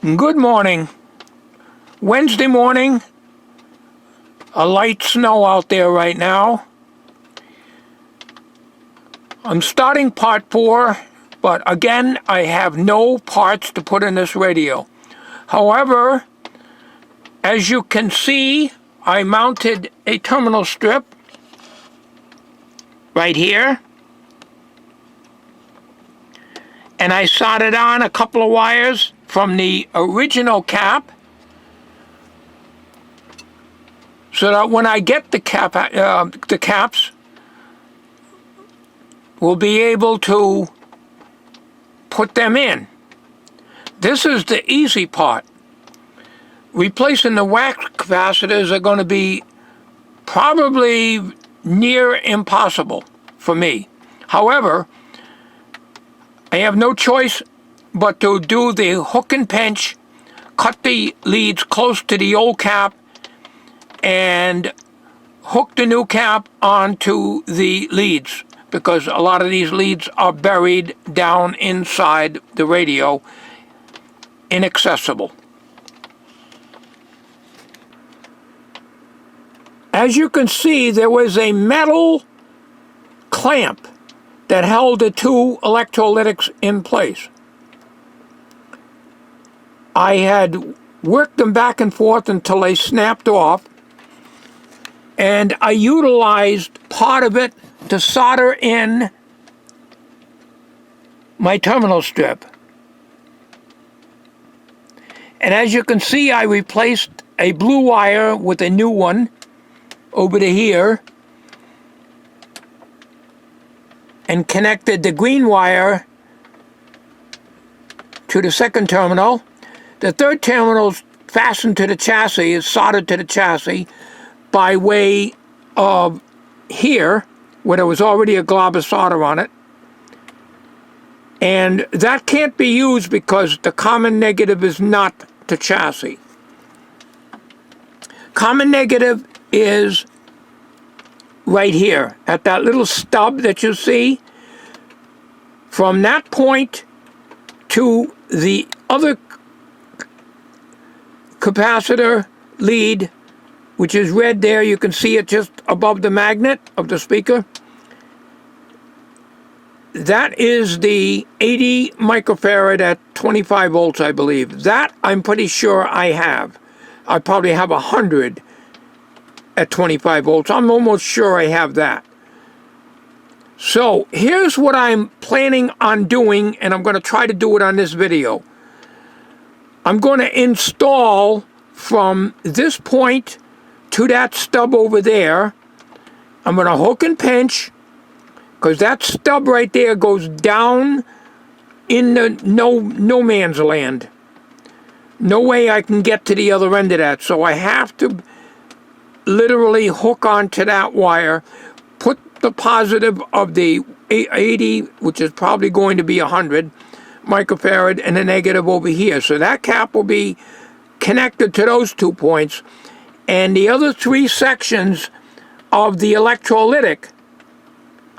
Good morning. Wednesday morning. A light snow out there right now. I'm starting part 4, but again, I have no parts to put in this radio. However, as you can see, I mounted a terminal strip right here. And I soldered on a couple of wires from the original cap, so that when I get the caps, we'll be able to put them in. This is the easy part. Replacing the wax capacitors are going to be probably near impossible for me. However, I have no choice but to do the hook and pinch, cut the leads close to the old cap, and hook the new cap onto the leads, because a lot of these leads are buried down inside the radio, inaccessible. As you can see, there was a metal clamp that held the two electrolytics in place. I had worked them back and forth until they snapped off, and I utilized part of it to solder in my terminal strip. And as you can see, I replaced a blue wire with a new one over to here, and connected the green wire to the second terminal. The third terminal is fastened to the chassis, is soldered to the chassis by way of here, where there was already a glob of solder on it. And that can't be used because the common negative is not the chassis. Common negative is right here at that little stub that you see. From that point to the other capacitor lead, which is red there, you can see it just above the magnet of the speaker. That is the 80 microfarad at 25 volts, I believe. That I'm pretty sure I have. I probably have 100 at 25 volts. I'm almost sure I have that. So here's what I'm planning on doing, and I'm going to try to do it on this video. I'm going to install from this point to that stub over there. I'm going to hook and pinch, because that stub right there goes down in the no man's land. No way I can get to the other end of that. So I have to literally hook onto that wire, put the positive of the 80, which is probably going to be 100 microfarad, and the negative over here. So that cap will be connected to those 2 points. And the other 3 sections of the electrolytic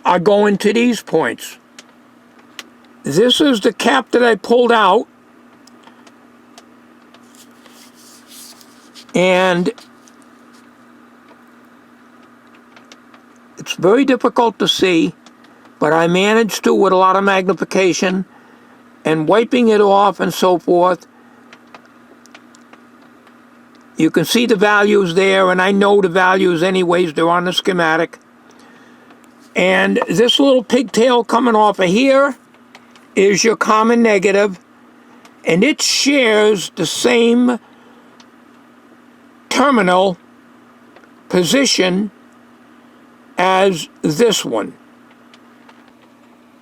are going to these points. This is the cap that I pulled out. And it's very difficult to see, but I managed to with a lot of magnification and wiping it off and so forth. You can see the values there, and I know the values anyways, they're on the schematic. And this little pigtail coming off of here is your common negative, and it shares the same terminal position as this one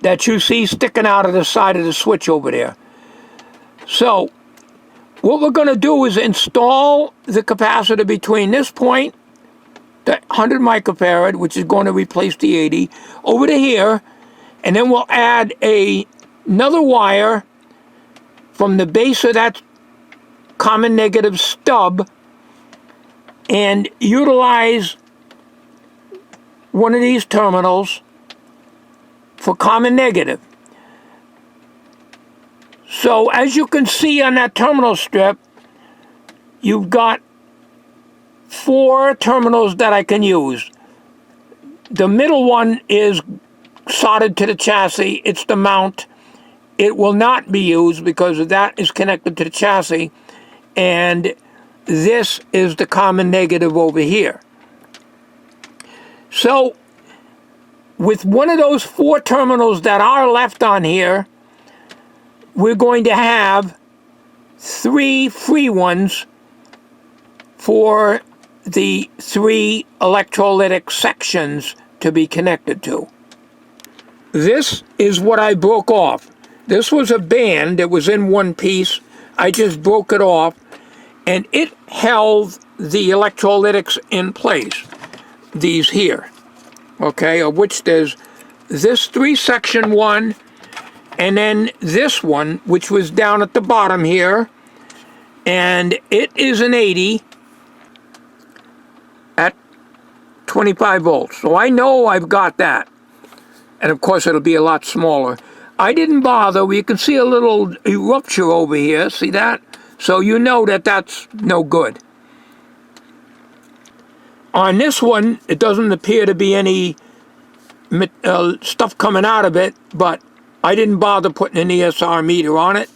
that you see sticking out of the side of the switch over there. So what we're going to do is install the capacitor between this point, the 100 microfarad, which is going to replace the 80, over to here, and then we'll add another wire from the base of that common negative stub and utilize one of these terminals for common negative. So as you can see on that terminal strip, you've got 4 terminals that I can use. The middle one is soldered to the chassis. It's the mount. It will not be used because that is connected to the chassis, and this is the common negative over here. So with one of those 4 terminals that are left on here, we're going to have 3 free ones for the 3 electrolytic sections to be connected to. This is what I broke off. This was a band that was in one piece. I just broke it off, and it held the electrolytics in place. These here, okay, of which there's this 3-section one, and then this one, which was down at the bottom here, and it is an 80 at 25 volts. So I know I've got that. And of course it'll be a lot smaller. I didn't bother. You can see a little rupture over here. See that? So you know that that's no good. On this one, it doesn't appear to be any stuff coming out of it, but I didn't bother putting an ESR meter on it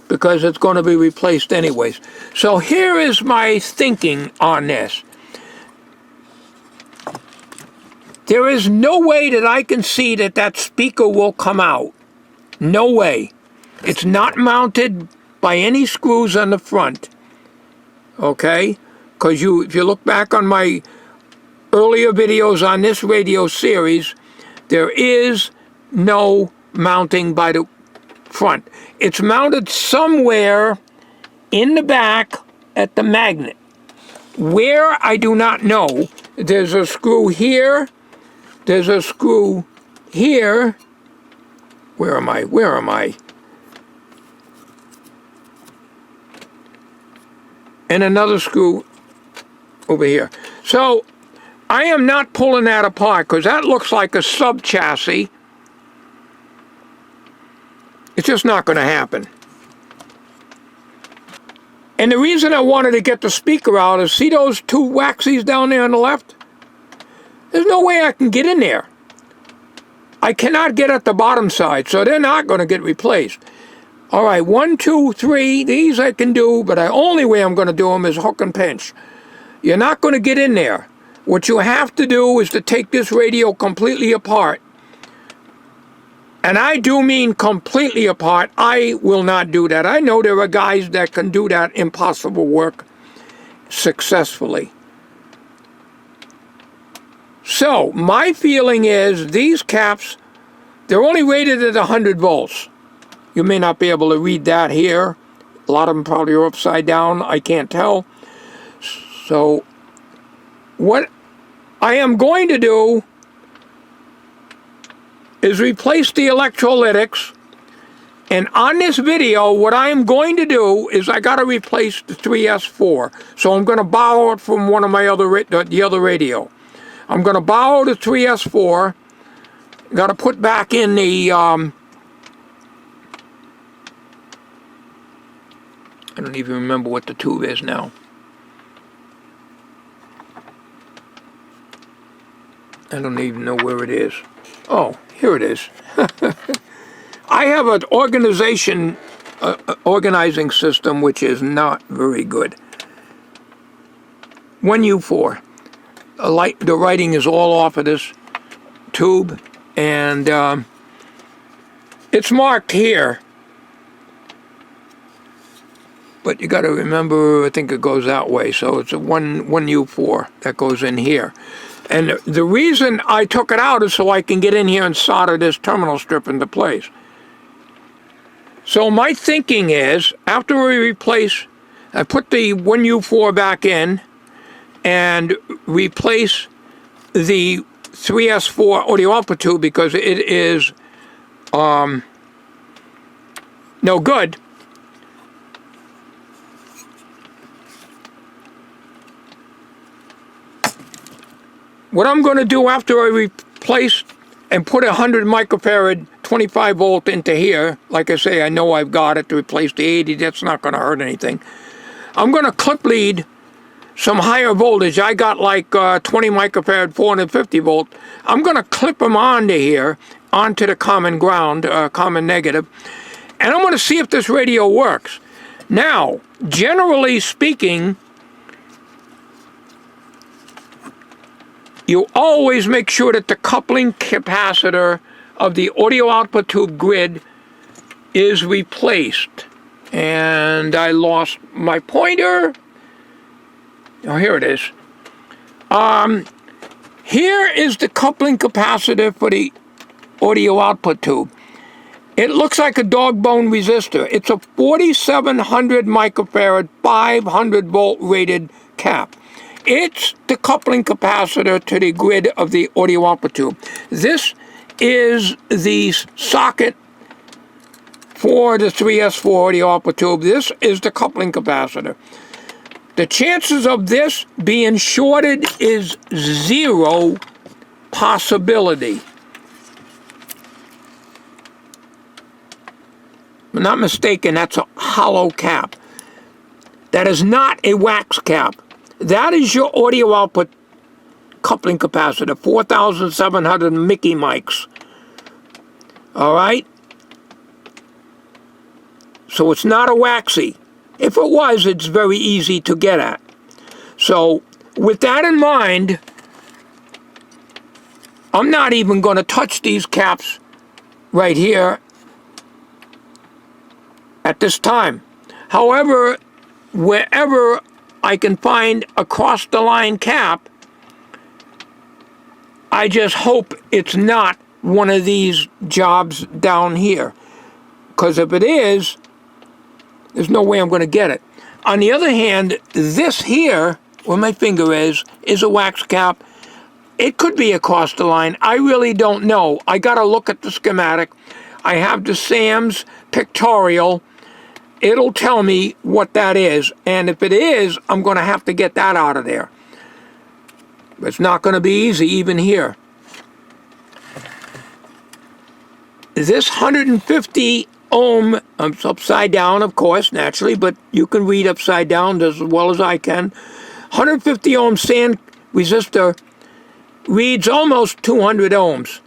because it's going to be replaced anyways. So here is my thinking on this. There is no way that I can see that that speaker will come out. No way. It's not mounted by any screws on the front. Okay? Because if you look back on my earlier videos on this radio series, there is no mounting by the front. It's mounted somewhere in the back at the magnet. Where, I do not know. There's a screw here. There's a screw here. Where am I? Where am I? And another screw over here. So I am not pulling that apart because that looks like a sub-chassis. It's just not going to happen. And the reason I wanted to get the speaker out is, see those 2 waxies down there on the left? There's no way I can get in there. I cannot get at the bottom side, so they're not going to get replaced. All right, 1, 2, 3, these I can do, but the only way I'm going to do them is hook and pinch. You're not going to get in there. What you have to do is to take this radio completely apart. And I do mean completely apart. I will not do that. I know there are guys that can do that impossible work successfully. So, my feeling is these caps, they're only rated at 100 volts. You may not be able to read that here. A lot of them probably are upside down. I can't tell. So, what I am going to do is replace the electrolytics. And on this video, what I am going to do is I got to replace the 3S4. So I'm going to borrow it from one of my the other radio. I'm going to borrow the 3S4. Got to put back in the, I don't even remember what the tube is now. I don't even know where it is. Oh, here it is. I have an organizing system which is not very good. 1U4. The writing is all off of this tube, and it's marked here. But you got to remember, I think it goes that way. So it's a 1U4 that goes in here. And the reason I took it out is so I can get in here and solder this terminal strip into place. So my thinking is, after we replace, I put the 1U4 back in and replace the 3S4 audio output tube because it is no good. What I'm going to do after I replace and put 100 microfarad 25 volt into here. Like I say, I know I've got it to replace the 80. That's not going to hurt anything. I'm going to clip lead some higher voltage. I got like 20 microfarad 450 volt. I'm going to clip them onto here, onto the common ground, common negative, and I'm going to see if this radio works. Now, generally speaking, you always make sure that the coupling capacitor of the audio output tube grid is replaced. And I lost my pointer. Oh, here it is. Here is the coupling capacitor for the audio output tube. It looks like a dog bone resistor. It's a 4700 microfarad 500 volt rated cap. It's the coupling capacitor to the grid of the audio output tube. This is the socket for the 3S4 audio output tube. This is the coupling capacitor. The chances of this being shorted is 0 possibility. If I'm not mistaken, that's a hollow cap. That is not a wax cap. That is your audio output coupling capacitor, 4,700 Mickey mics. All right? So it's not a waxy. If it was, it's very easy to get at. So with that in mind, I'm not even going to touch these caps right here at this time. However, wherever I can find a cross-the-line cap, I just hope it's not one of these jobs down here. Because if it is, there's no way I'm going to get it. On the other hand, this here, where my finger is a wax cap. It could be across the line. I really don't know. I got to look at the schematic. I have the Sam's pictorial. It'll tell me what that is. And if it is, I'm going to have to get that out of there. It's not going to be easy even here. This 150 ohm, it's upside down, of course, naturally, but you can read upside down as well as I can. 150 ohm sand resistor reads almost 200 ohms.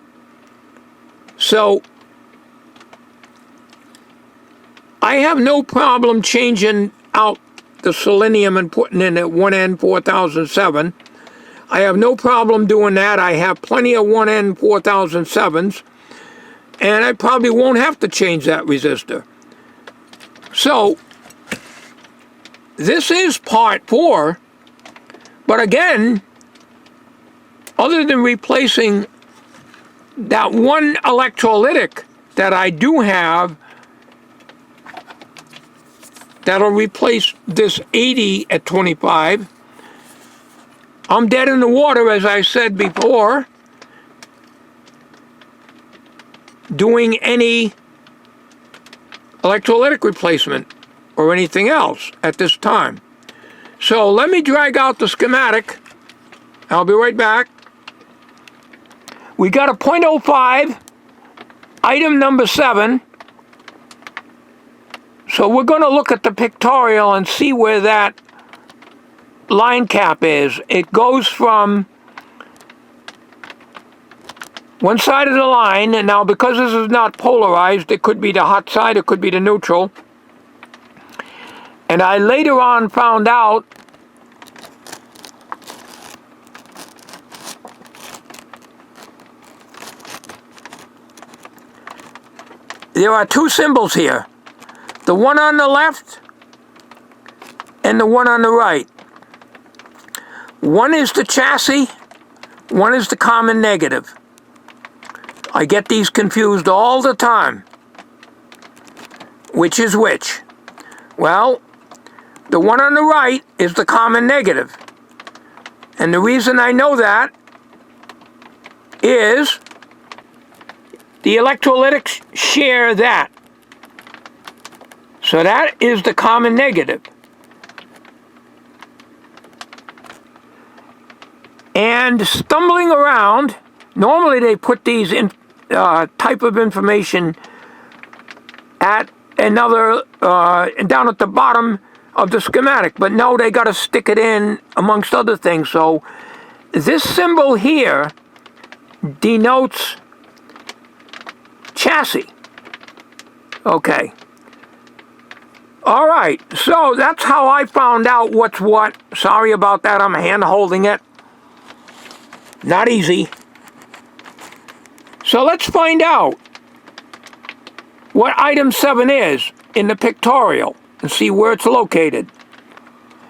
So I have no problem changing out the selenium and putting in at 1N 4007. I have no problem doing that. I have plenty of 1N 4007s. And I probably won't have to change that resistor. So, this is part 4. But again, other than replacing that one electrolytic that I do have, that'll replace this 80 at 25, I'm dead in the water, as I said before, doing any electrolytic replacement or anything else at this time. So let me drag out the schematic. I'll be right back. We got a 0.05, item number 7. So we're going to look at the pictorial and see where that line cap is. It goes from one side of the line, and now because this is not polarized, it could be the hot side, it could be the neutral. And I later on found out there are two symbols here. The one on the left and the one on the right. One is the chassis, one is the common negative. I get these confused all the time. Which is which? Well, the one on the right is the common negative. And the reason I know that is the electrolytics share that. So that is the common negative. And stumbling around, Normally they put these in type of information at another down at the bottom of the schematic, but no, they got to stick it in amongst other things. So this symbol here denotes chassis. Okay. All right, so that's how I found out what's what. Sorry about that, I'm hand holding it. Not easy. So let's find out what item 7 is in the pictorial and see where it's located.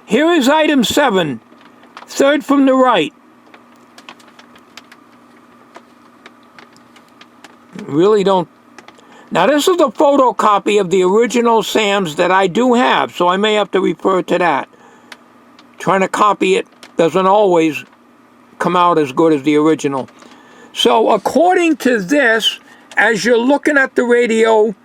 Here is item 7, third from the right. Really don't. Now this is the photocopy of the original Sam's that I do have, so I may have to refer to that. Trying to copy it doesn't always come out as good as the original. So according to this, as you're looking at the radio,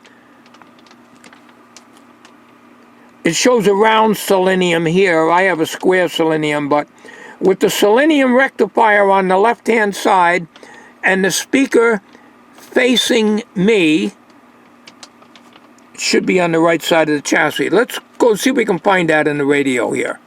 it shows a round selenium here. I have a square selenium, but with the selenium rectifier on the left-hand side and the speaker facing me, it should be on the right side of the chassis. Let's go see if we can find that in the radio here.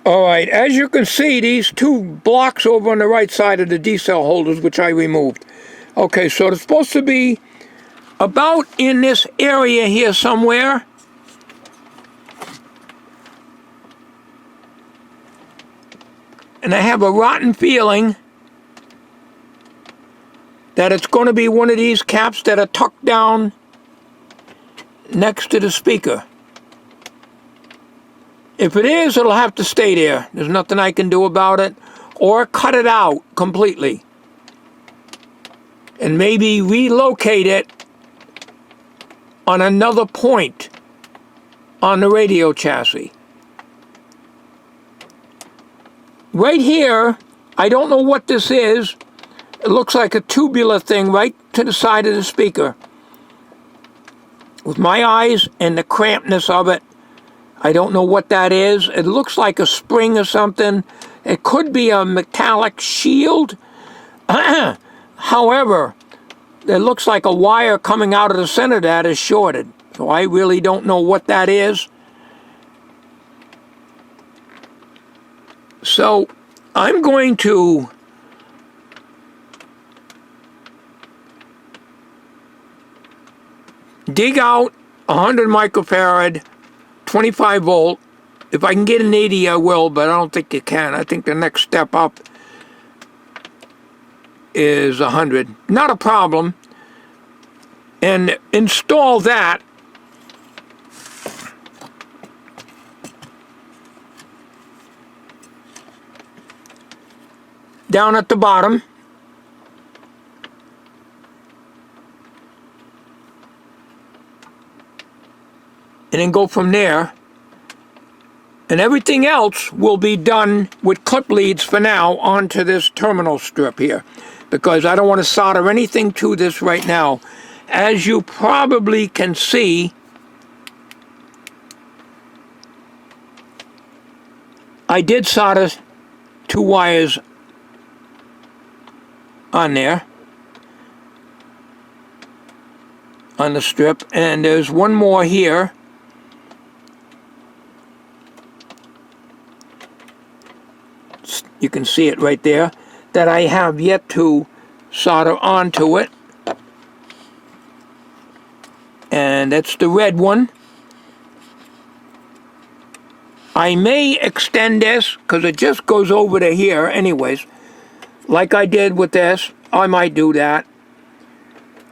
Alright, as you can see, these two blocks over on the right side of the D-cell holders, which I removed. Okay, so it's supposed to be about in this area here somewhere. And I have a rotten feeling that it's going to be one of these caps that are tucked down next to the speaker. If it is, it'll have to stay there. There's nothing I can do about it. Or cut it out completely. And maybe relocate it on another point on the radio chassis. Right here, I don't know what this is. It looks like a tubular thing right to the side of the speaker. With my eyes and the crampedness of it, I don't know what that is. It looks like a spring or something. It could be a metallic shield. However, it looks like a wire coming out of the center that is shorted. So I really don't know what that is. So I'm going to dig out 100 microfarad 25 volt. If I can get an 80, I will, but I don't think you can. I think the next step up is 100. Not a problem. And install that down at the bottom. And then go from there. And everything else will be done with clip leads for now onto this terminal strip here, because I don't want to solder anything to this right now. As you probably can see, I did solder 2 wires on there, on the strip, and there's one more here. You can see it right there, that I have yet to solder onto it. And that's the red one. I may extend this, because it just goes over to here anyways. Like I did with this, I might do that.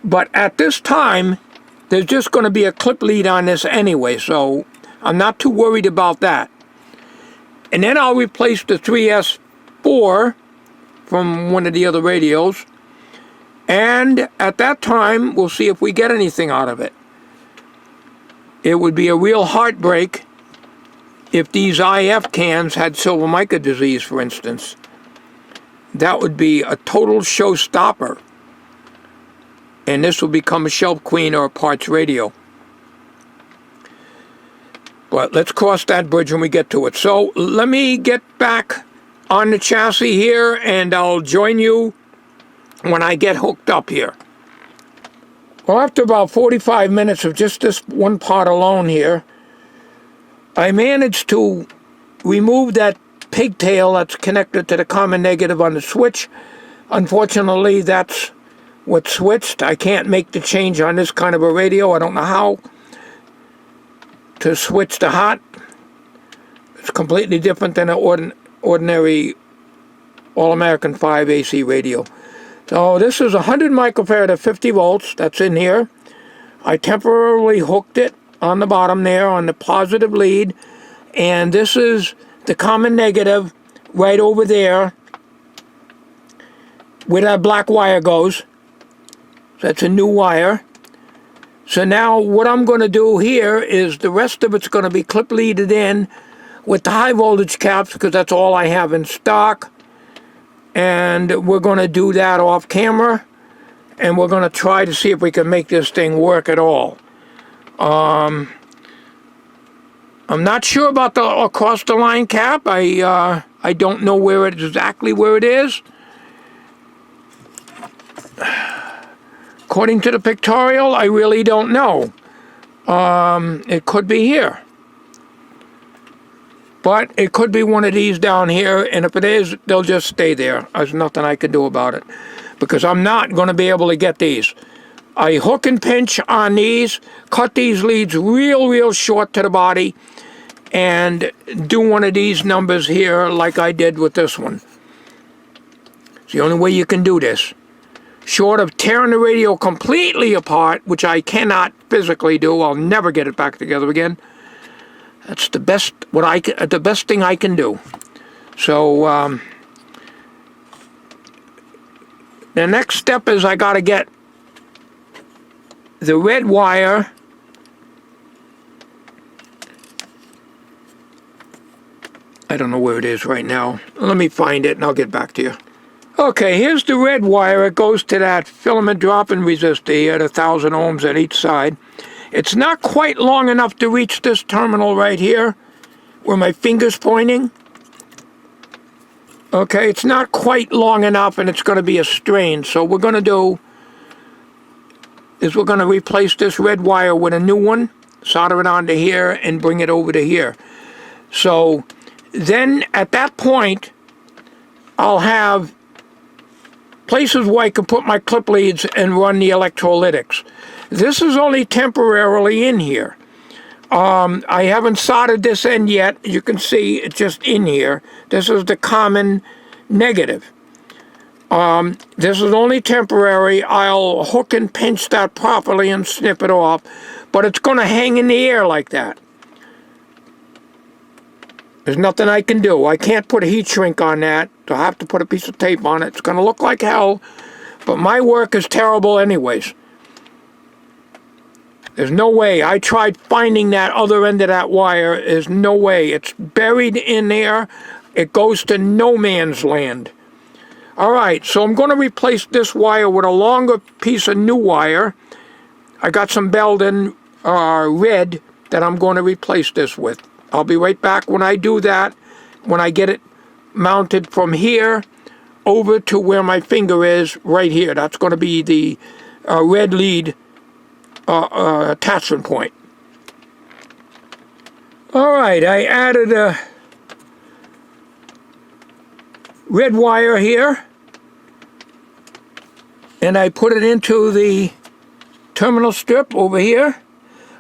But at this time, there's just going to be a clip lead on this anyway, so I'm not too worried about that. And then I'll replace the 3S4 from one of the other radios, and at that time we'll see if we get anything out of it. It would be a real heartbreak if these IF cans had silver mica disease, for instance. That would be a total showstopper, and this will become a shelf queen or a parts radio. But let's cross that bridge when we get to it. So let me get back on the chassis here, and I'll join you when I get hooked up here. Well, after about 45 minutes of just this one part alone here, I managed to remove that pigtail that's connected to the common negative on the switch. Unfortunately, that's what switched. I can't make the change on this kind of a radio. I don't know how to switch to hot. It's completely different than an ordinary All-American 5 AC radio. So this is 100 microfarad at 50 volts. That's in here. I temporarily hooked it on the bottom there on the positive lead. And this is the common negative right over there where that black wire goes. That's a new wire. So now what I'm going to do here is the rest of it's going to be clip leaded in with the high voltage caps, because that's all I have in stock. And we're going to do that off camera, and we're going to try to see if we can make this thing work at all. I'm not sure about the across the line cap. I don't know exactly where it is. According to the pictorial, I really don't know. It could be here. But it could be one of these down here, and if it is, they'll just stay there. There's nothing I can do about it, because I'm not going to be able to get these. I hook and pinch on these, cut these leads real short to the body, and do one of these numbers here like I did with this one. It's the only way you can do this. Short of tearing the radio completely apart, which I cannot physically do. I'll never get it back together again. That's the best the best thing I can do. So the next step is I got to get the red wire I don't know where it is right now. Let me find it and I'll get back to you. Okay, here's the red wire. It goes to that filament drop-in resistor here at 1,000 ohms at each side. It's not quite long enough to reach this terminal right here where my finger's pointing. Okay, it's not quite long enough, and it's going to be a strain. So what we're going to do is we're going to replace this red wire with a new one, solder it onto here, and bring it over to here. So then at that point, I'll have places where I can put my clip leads and run the electrolytics. This is only temporarily in here. I haven't soldered this end yet. You can see it's just in here. This is the common negative. This is only temporary. I'll hook and pinch that properly and snip it off, but it's going to hang in the air like that. There's nothing I can do. I can't put a heat shrink on that. So I have to put a piece of tape on it. It's going to look like hell, but my work is terrible anyways. There's no way. I tried finding that other end of that wire. There's no way. It's buried in there. It goes to no man's land. All right, so I'm going to replace this wire with a longer piece of new wire. I got some Belden red that I'm going to replace this with. I'll be right back when I do that, when I get it mounted from here over to where my finger is, right here. That's going to be the red lead attachment point. All right, I added a red wire here, and I put it into the terminal strip over here.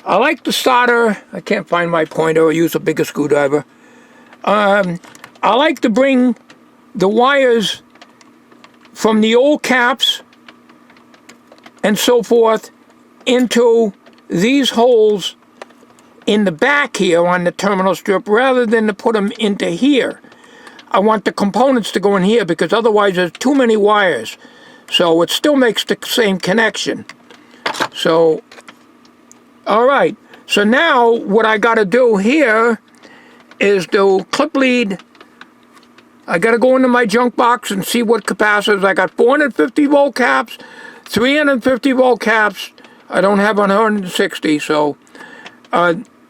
I like to solder. I can't find my pointer. I use a bigger screwdriver. I like to bring the wires from the old caps and so forth into these holes in the back here on the terminal strip rather than to put them into here. I want the components to go in here because otherwise there's too many wires. So it still makes the same connection. So, all right. So now what I got to do here is do clip lead. I got to go into my junk box and see what capacitors. I got 450 volt caps, 350 volt caps. I don't have 160, so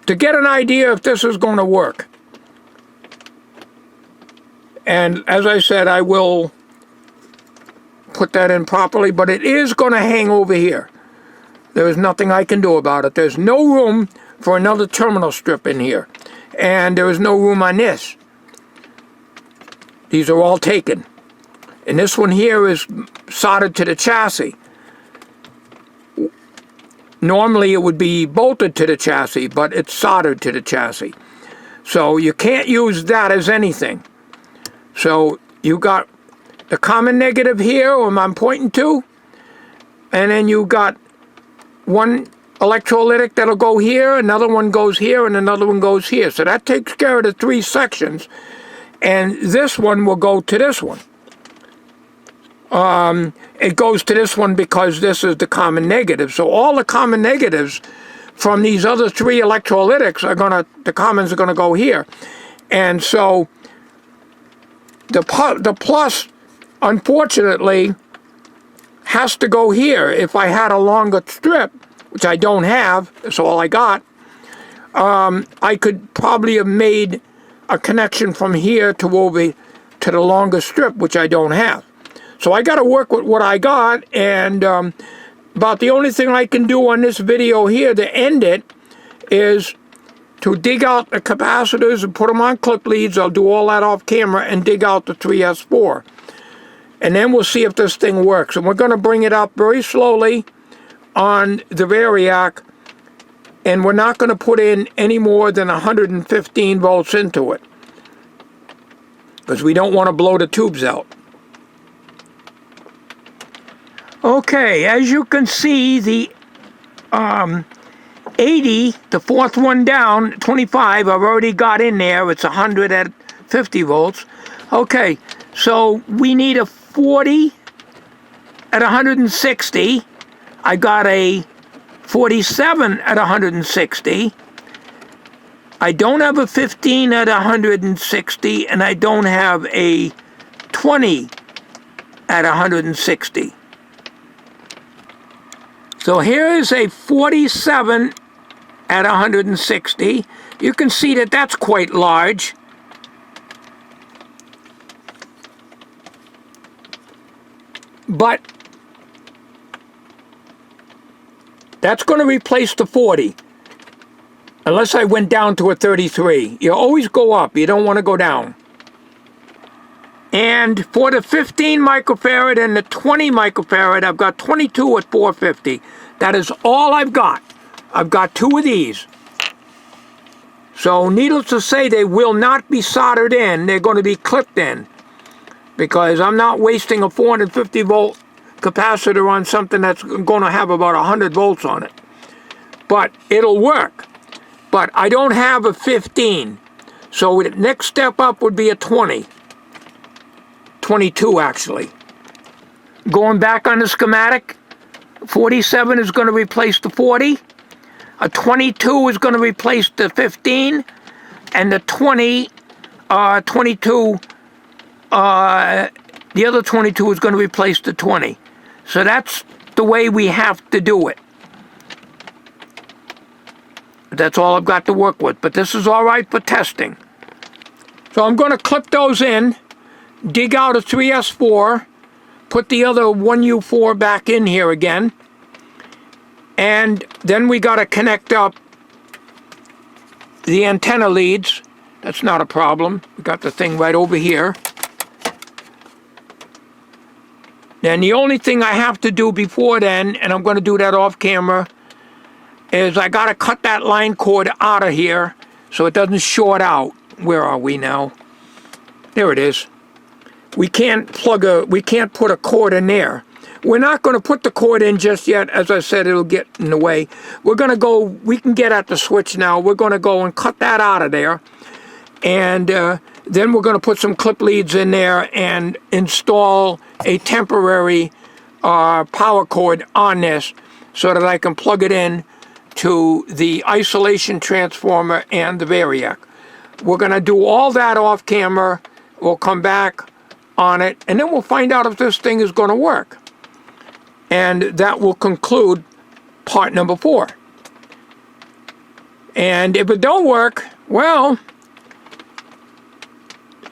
to get an idea if this is going to work. And as I said, I will put that in properly, but it is going to hang over here. There is nothing I can do about it. There's no room for another terminal strip in here. And there is no room on this. These are all taken. And this one here is soldered to the chassis. Normally it would be bolted to the chassis, but it's soldered to the chassis. So you can't use that as anything. So you got the common negative here, where I'm pointing to, and then you got one electrolytic that'll go here, another one goes here, and another one goes here. So that takes care of the 3 sections, and this one will go to this one. It goes to this one because this is the common negative. So all the common negatives from these other 3 electrolytics the commons are gonna go here. And so the plus, unfortunately, has to go here. If I had a longer strip, which I don't have, that's all I got, I could probably have made a connection from here to over to the longer strip, which I don't have. So I got to work with what I got, and about the only thing I can do on this video here to end it is to dig out the capacitors and put them on clip leads. I'll do all that off camera and dig out the 3S4. And then we'll see if this thing works. And we're going to bring it up very slowly on the variac. And we're not going to put in any more than 115 volts into it, because we don't want to blow the tubes out. Okay, as you can see, the 80, the fourth one down, 25, I've already got in there. It's 100 at 50 volts. Okay, so we need a 40 at 160. I got a 47 at 160. I don't have a 15 at 160, and I don't have a 20 at 160. So here is a 47 at 160. You can see that that's quite large. But that's going to replace the 40. Unless I went down to a 33. You always go up. You don't want to go down. And for the 15 microfarad and the 20 microfarad, I've got 22 at 450. That is all I've got. I've got 2 of these. So needless to say, they will not be soldered in. They're going to be clipped in, because I'm not wasting a 450 volt capacitor on something that's going to have about 100 volts on it. But it'll work. But I don't have a 15. So the next step up would be a 20. 22 actually. Going back on the schematic, 47 is going to replace the 40. A 22 is going to replace the 15. And the 22, the other 22 is going to replace the 20. So that's the way we have to do it. That's all I've got to work with. But this is all right for testing. So I'm going to clip those in, dig out a 3S4, put the other 1U4 back in here again, and then we got to connect up the antenna leads. That's not a problem. We got the thing right over here. Then the only thing I have to do before then, and I'm going to do that off camera, is I got to cut that line cord out of here so it doesn't short out. Where are we now? There it is. We can't put a cord in there. We're not going to put the cord in just yet. As I said, it'll get in the way. We're going to go, we can get at the switch now. We're going to go and cut that out of there. And then we're going to put some clip leads in there and install a temporary power cord on this so that I can plug it in to the isolation transformer and the variac. We're going to do all that off camera. We'll come back on it, and then we'll find out if this thing is going to work. And that will conclude part number 4. And if it don't work, well,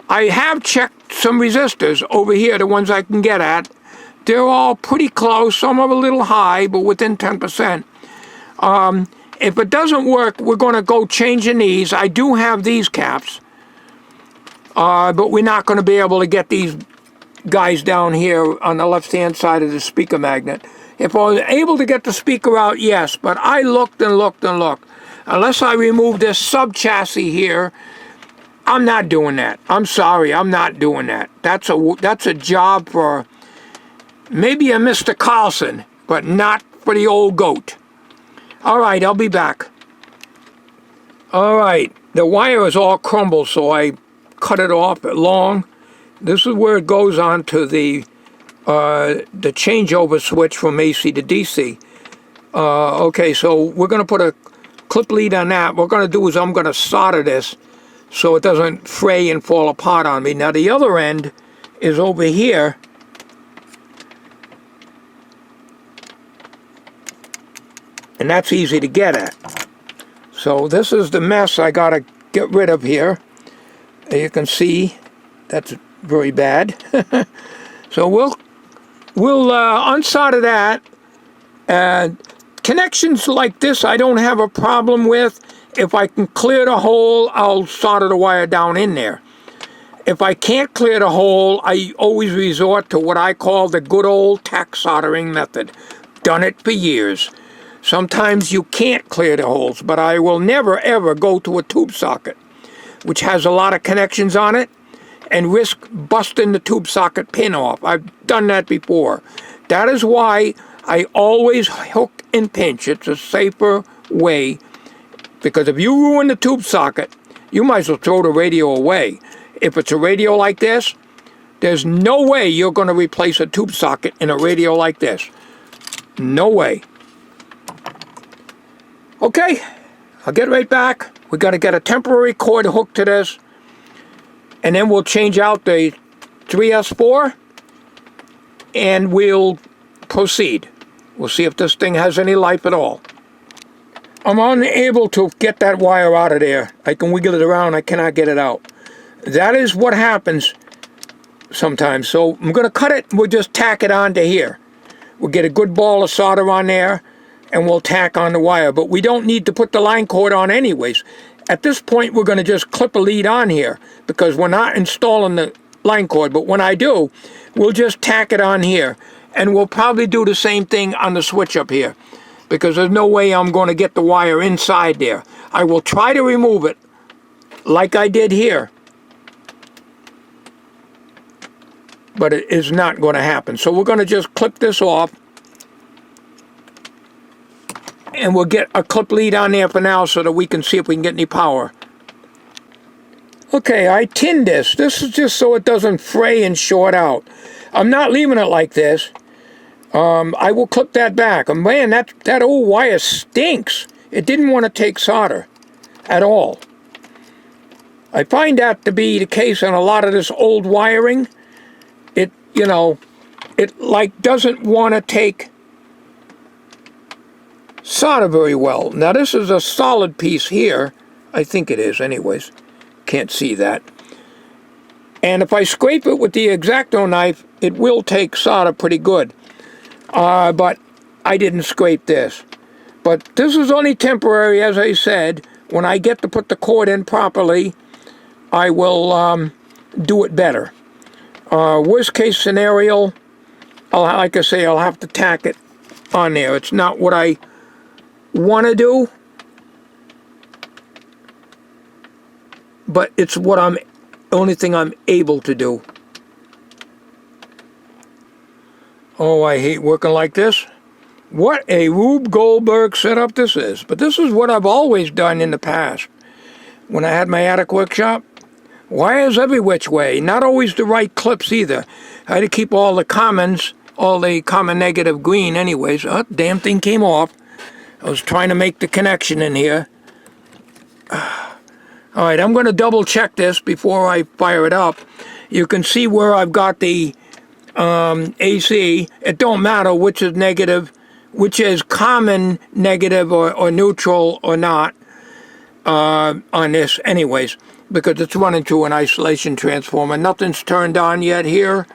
I have checked some resistors over here, the ones I can get at. They're all pretty close. Some are a little high, but within 10%. If it doesn't work, we're going to go changing these. I do have these caps, but we're not going to be able to get these guys down here on the left-hand side of the speaker magnet. If I was able to get the speaker out, yes, but I looked and looked and looked. Unless I remove this sub-chassis here, I'm not doing that. I'm sorry, I'm not doing that. That's a job for maybe a Mr. Carlson, but not for the old goat. All right, I'll be back. All right, the wire is all crumbled, so I cut it off long. This is where it goes on to the changeover switch from AC to DC. Okay, so we're going to put a clip lead on that. What we're going to do is I'm going to solder this so it doesn't fray and fall apart on me. Now the other end is over here. And that's easy to get at. So this is the mess I got to get rid of here. You can see that's very bad. So we'll unsolder that. And connections like this I don't have a problem with. If I can clear the hole, I'll solder the wire down in there. If I can't clear the hole, I always resort to what I call the good old tack soldering method. Done it for years. Sometimes you can't clear the holes, but I will never ever go to a tube socket, which has a lot of connections on it, and risk busting the tube socket pin off. I've done that before. That is why I always hook and pinch. It's a safer way, because if you ruin the tube socket, you might as well throw the radio away. If it's a radio like this, there's no way you're going to replace a tube socket in a radio like this. No way. Okay, I'll get right back. We got to get a temporary cord hooked to this, and then we'll change out the 3S4, and we'll proceed. We'll see if this thing has any life at all. I'm unable to get that wire out of there. I can wiggle it around, I cannot get it out. That is what happens sometimes. So I'm going to cut it, and we'll just tack it onto here. We'll get a good ball of solder on there, and we'll tack on the wire. But we don't need to put the line cord on anyways. At this point, we're going to just clip a lead on here, because we're not installing the line cord. But when I do, we'll just tack it on here. And we'll probably do the same thing on the switch up here, because there's no way I'm going to get the wire inside there. I will try to remove it like I did here, but it is not going to happen. So we're going to just clip this off, and we'll get a clip lead on there for now so that we can see if we can get any power. Okay, I tinned this. This is just so it doesn't fray and short out. I'm not leaving it like this. I will clip that back. And man, that old wire stinks. It didn't want to take solder at all. I find that to be the case on a lot of this old wiring. It like doesn't want to take solder very well. Now this is a solid piece here. I think it is anyways. Can't see that. And if I scrape it with the X-Acto knife, it will take solder pretty good. But I didn't scrape this. But this is only temporary, as I said. When I get to put the cord in properly, I will do it better. Worst case scenario, like I say, I'll have to tack it on there. It's not what I want to do, but it's what only thing I'm able to do. Oh, I hate working like this. What a Rube Goldberg setup this is. But this is what I've always done in the past. When I had my attic workshop, wires every which way. Not always the right clips either. I had to keep all the commons, all the common negative green anyways. Oh, damn thing came off. I was trying to make the connection in here. Alright, I'm going to double check this before I fire it up. You can see where I've got the AC. It don't matter which is negative, which is common negative or neutral or not. on this anyways, because it's running through an isolation transformer. Nothing's turned on yet here.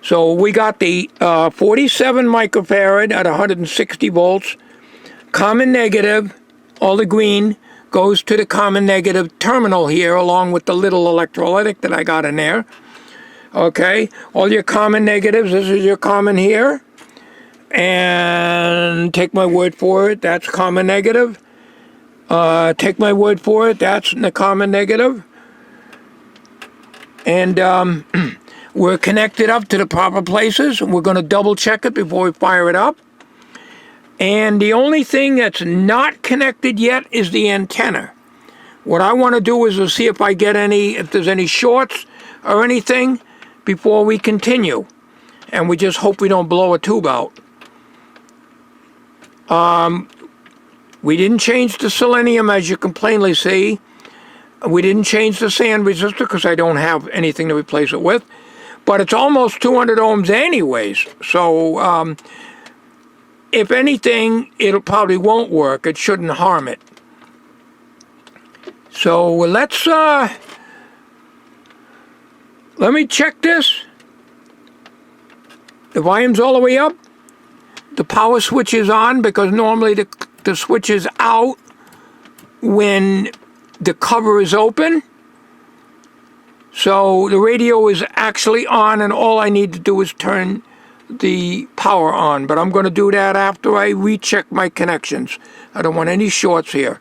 So we got the 47 microfarad at 160 volts. Common negative, all the green goes to the common negative terminal here, along with the little electrolytic that I got in there. Okay, all your common negatives, this is your common here. And take my word for it, that's common negative. Take my word for it, that's the common negative. And we're connected up to the proper places. We're going to double check it before we fire it up. And the only thing that's not connected yet is the antenna. What I want to do is to see if I get if there's any shorts or anything before we continue. And we just hope we don't blow a tube out. We didn't change the selenium, as you can plainly see. We didn't change the sand resistor because I don't have anything to replace it with. But it's almost 200 ohms anyways. So if anything, it probably won't work. It shouldn't harm it. So let's let me check this. The volume's all the way up. The power switch is on because normally the switch is out when the cover is open. So the radio is actually on, and all I need to do is turn the power on. But I'm going to do that after I recheck my connections. I don't want any shorts here.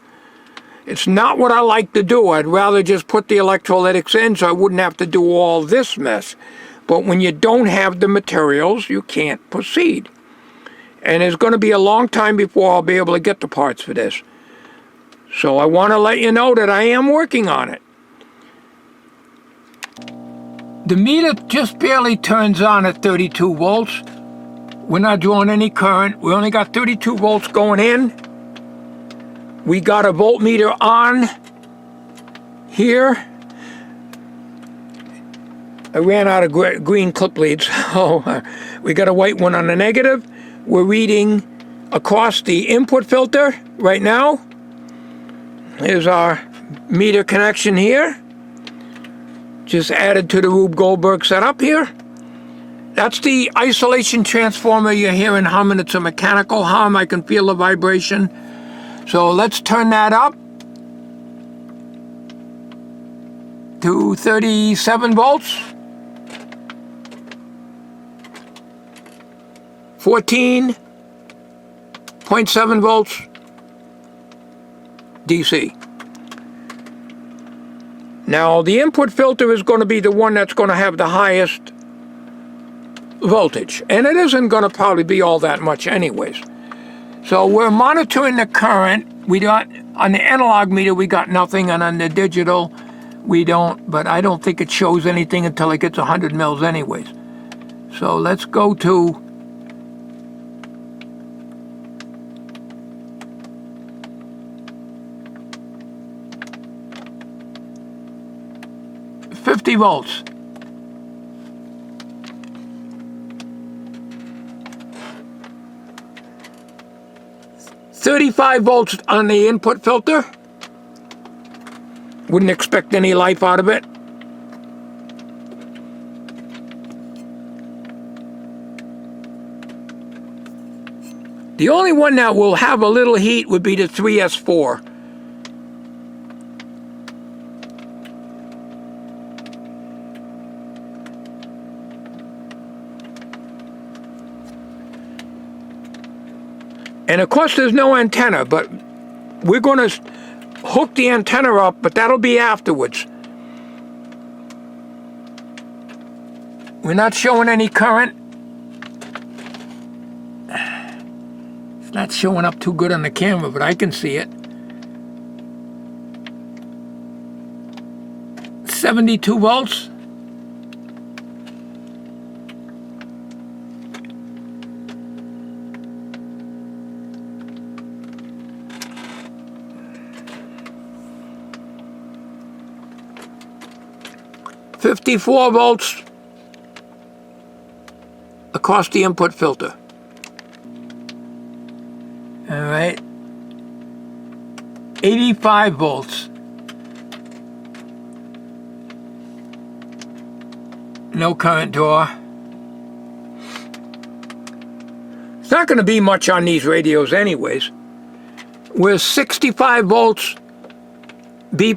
It's not what I like to do. I'd rather just put the electrolytics in so I wouldn't have to do all this mess. But when you don't have the materials, you can't proceed. And it's going to be a long time before I'll be able to get the parts for this. So I want to let you know that I am working on it. The meter just barely turns on at 32 volts. We're not drawing any current. We only got 32 volts going in. We got a voltmeter on here. I ran out of green clip leads, so we got a white one on the negative. We're reading across the input filter right now. Here's our meter connection here. Just added to the Rube Goldberg setup here. That's the isolation transformer you're hearing humming. It's a mechanical hum. I can feel the vibration. So let's turn that up to 37 volts. 14.7 volts DC. Now the input filter is going to be the one that's going to have the highest voltage, and it isn't going to probably be all that much anyways. So we're monitoring the current. We don't, on the analog meter we got nothing, and on the digital we don't, but I don't think it shows anything until it gets 100 mils anyways. So let's go to 50 volts. $35 volts on the input filter. Wouldn't expect any life out of it. The only one that will have a little heat would be the 3S4. And of course there's no antenna, but we're going to hook the antenna up, but that'll be afterwards. We're not showing any current. It's not showing up too good on the camera, but I can see it. 72 volts. $54 volts across the input filter. All right. 25 volts. No current draw. It's not going to be much on these radios anyways. We're 65 volts B+.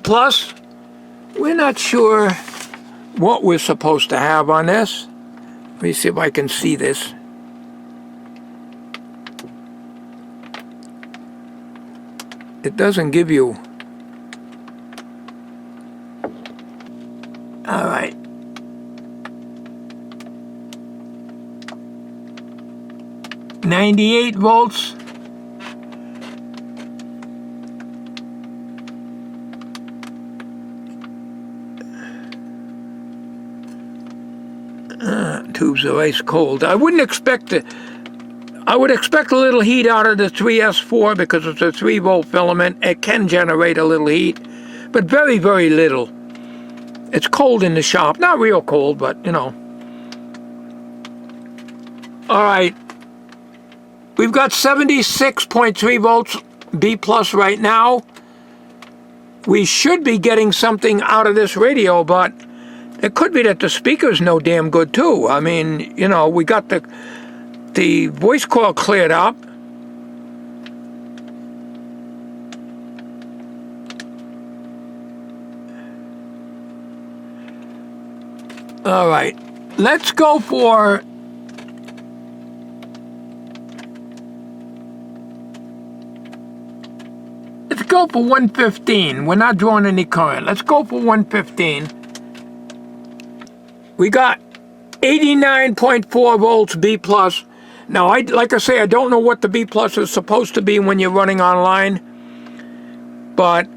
We're not sure what we're supposed to have on this. Let me see if I can see this. It doesn't give you. All right. $98 volts. Tubes are ice cold. I wouldn't expect it. I would expect a little heat out of the 3S4 because it's a 3-volt filament. It can generate a little heat, but very, very little. It's cold in the shop. Not real cold, but, you know. All right. We've got 76.3 volts B+ right now. We should be getting something out of this radio, but it could be that the speaker's no damn good, too. I mean, you know, we got the voice coil cleared up. All right, let's go for let's go for 115. We're not drawing any current. Let's go for 115. We got 89.4 volts B+. Now, like I say, I don't know what the B+ is supposed to be when you're running online, but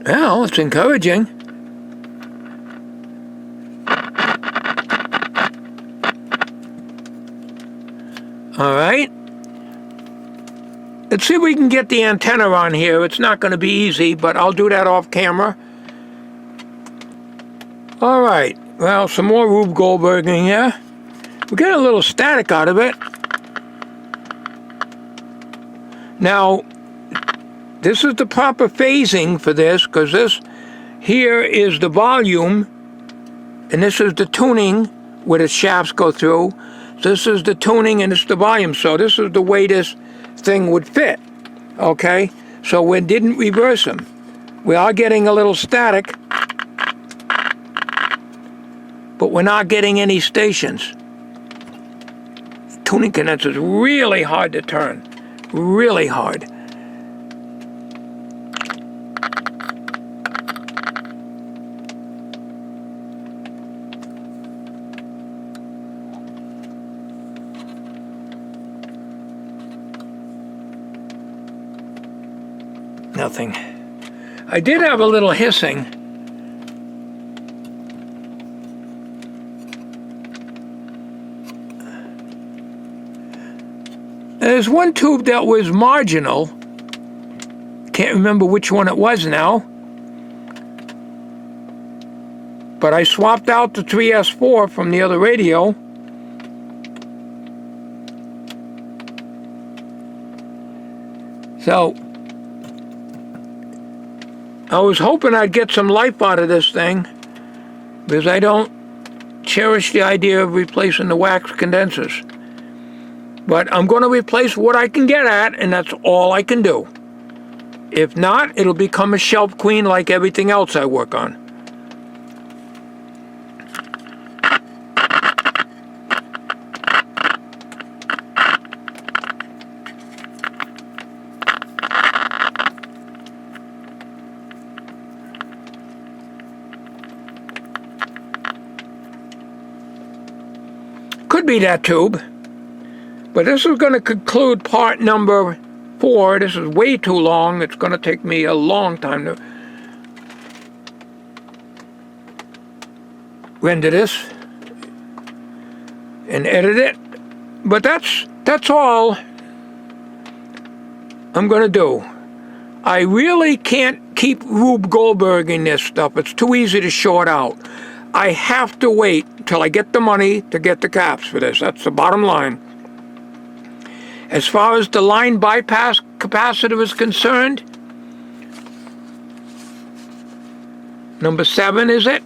well, it's encouraging. All right. Let's see if we can get the antenna on here. It's not going to be easy, but I'll do that off camera. All right. Well, some more Rube Goldberg in here. We get a little static out of it. Now, this is the proper phasing for this, because this here is the volume, and this is the tuning where the shafts go through. This is the tuning, and it's the volume. So this is the way this thing would fit. Okay? So we didn't reverse them. We are getting a little static, but we're not getting any stations. Tuning condenser is really hard to turn. Really hard. Nothing. I did have a little hissing. There's one tube that was marginal. Can't remember which one it was now. But I swapped out the 3S4 from the other radio. So I was hoping I'd get some life out of this thing, because I don't cherish the idea of replacing the wax condensers. But I'm going to replace what I can get at, and that's all I can do. If not, it'll become a shelf queen like everything else I work on. Could be that tube. But this is going to conclude part number 4. This is way too long. It's going to take me a long time to render this and edit it. But that's all I'm going to do. I really can't keep Rube Goldberg in this stuff. It's too easy to short out. I have to wait till I get the money to get the caps for this. That's the bottom line. As far as the line bypass capacitor is concerned, number 7, is it?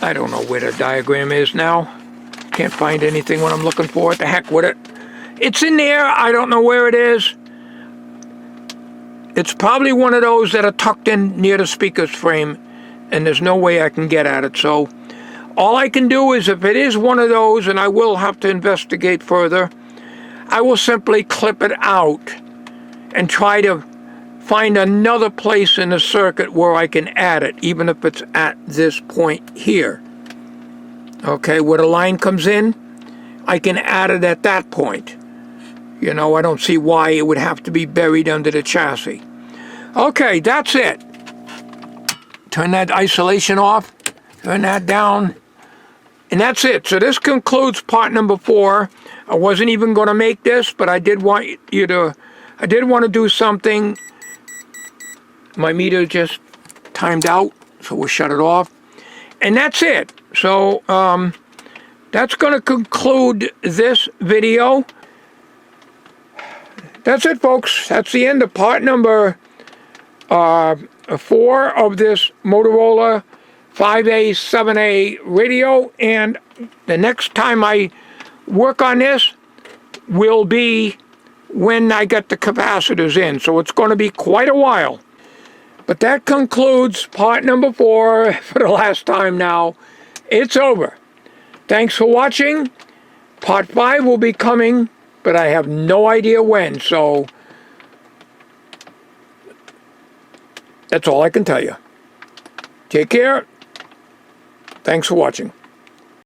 I don't know where the diagram is now. Can't find anything when I'm looking for it. The heck with it. It's in there. I don't know where it is. It's probably one of those that are tucked in near the speaker's frame, and there's no way I can get at it. So all I can do is, if it is one of those, and I will have to investigate further, I will simply clip it out and try to find another place in the circuit where I can add it, even if it's at this point here. Okay, where the line comes in, I can add it at that point. You know, I don't see why it would have to be buried under the chassis. Okay, that's it. Turn that isolation off, turn that down, and that's it. So this concludes part number 4. I wasn't even going to make this, but I did want to do something. My meter just timed out, so we'll shut it off. And that's it. So that's going to conclude this video. That's it, folks. That's the end of part number 4 of this Motorola 5A7A radio. And the next time I work on this will be when I get the capacitors in. So it's going to be quite a while. But that concludes part number 4 for the last time now. It's over. Thanks for watching. Part 5 will be coming, but I have no idea when. So that's all I can tell you. Take care. Thanks for watching.